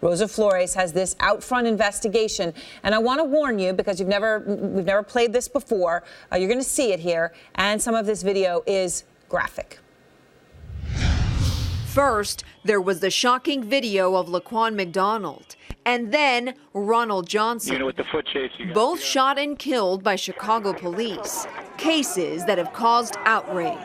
Rosa Flores has this out front investigation. And I want to warn you, because we've never played this before. You're going to see it here. And some of this video is graphic. First, there was the shocking video of Laquan McDonald, and then Ronald Johnson, with the foot chase both shot and killed by Chicago police. Cases that have caused outrage.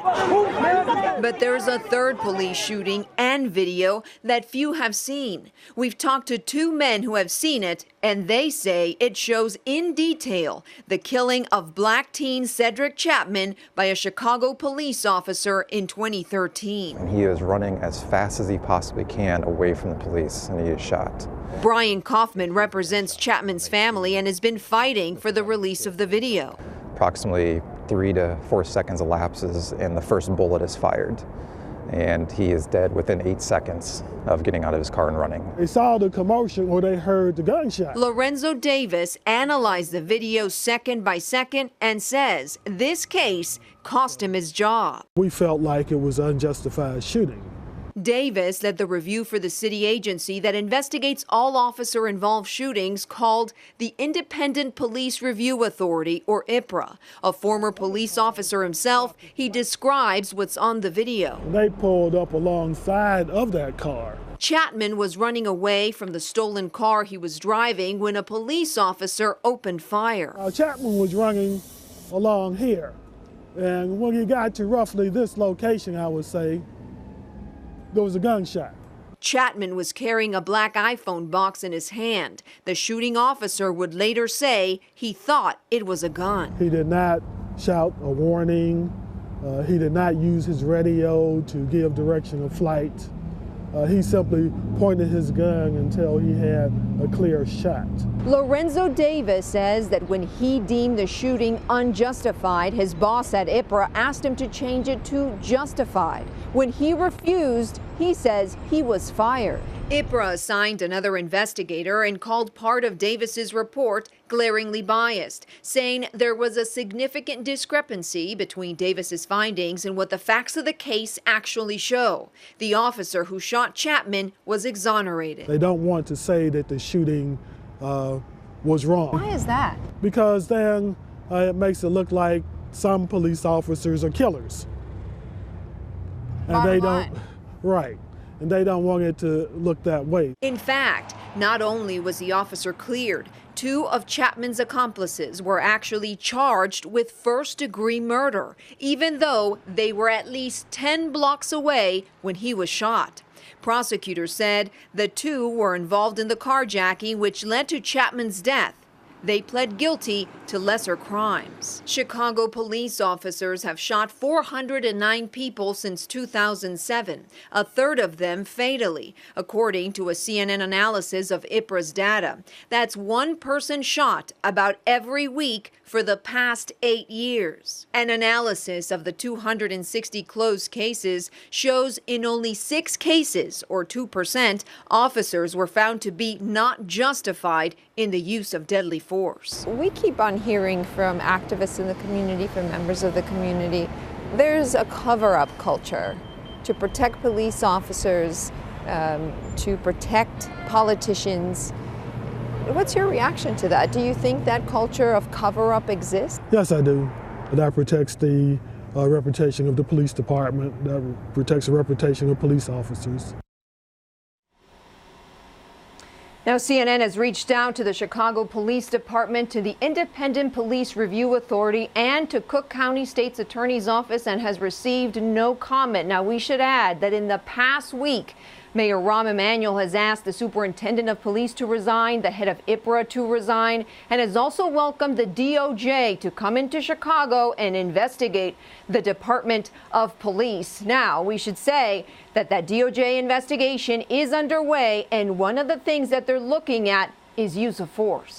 But there's a third police shooting and video that few have seen. We've talked to two men who have seen it, and they say it shows in detail the killing of black teen Cedric Chapman by a Chicago police officer in 2013. He is running as fast as he possibly can away from the police, and he is shot. Brian Kaufman represents Chapman's family and has been fighting for the release of the video. Approximately 3 to 4 seconds elapses and the first bullet is fired. And he is dead within 8 seconds of getting out of his car and running. They saw the commotion or they heard the gunshot. Lorenzo Davis analyzed the video second by second and says this case cost him his job. We felt like it was unjustified shooting. Davis led the review for the city agency that investigates all officer-involved shootings called the Independent Police Review Authority, or IPRA. A former police officer himself, he describes what's on the video. They pulled up alongside of that car. Chapman was running away from the stolen car he was driving when a police officer opened fire. Chapman was running along here, and when he got to roughly this location, I would say, there was a gunshot. Chapman was carrying a black iPhone box in his hand. The shooting officer would later say he thought it was a gun. He did not shout a warning. He did not use his radio to give direction of flight. He simply pointed his gun until he had a clear shot. Lorenzo Davis says that when he deemed the shooting unjustified, his boss at IPRA asked him to change it to justified. When he refused, he says he was fired. IPRA assigned another investigator and called part of Davis's report glaringly biased, saying there was a significant discrepancy between Davis's findings and what the facts of the case actually show. The officer who shot Chapman was exonerated. They don't want to say that the shooting was wrong. Why is that? Because then it makes it look like some police officers are killers. And they don't, right. And they don't want it to look that way. In fact, not only was the officer cleared, 2 of Chapman's accomplices were actually charged with first-degree murder, even though they were at least 10 blocks away when he was shot. Prosecutors said the 2 were involved in the carjacking, which led to Chapman's death. They pled guilty to lesser crimes. Chicago police officers have shot 409 people since 2007, a third of them fatally, according to a CNN analysis of IPRA's data. That's one person shot about every week for the past 8 years. An analysis of the 260 closed cases shows in only 6 cases, or 2%, officers were found to be not justified in the use of deadly force. We keep on hearing from activists in the community, from members of the community, there's a cover-up culture to protect police officers, to protect politicians. What's your reaction to that? Do you think that culture of cover-up exists? Yes, I do. That protects the reputation of the police department. That protects the reputation of police officers. Now, CNN has reached out to the Chicago Police Department, to the Independent Police Review Authority, and to Cook County State's Attorney's Office and has received no comment. Now, we should add that in the past week, Mayor Rahm Emanuel has asked the superintendent of police to resign, the head of IPRA to resign, and has also welcomed the DOJ to come into Chicago and investigate the Department of Police. Now, we should say that DOJ investigation is underway, and one of the things that they're looking at is use of force.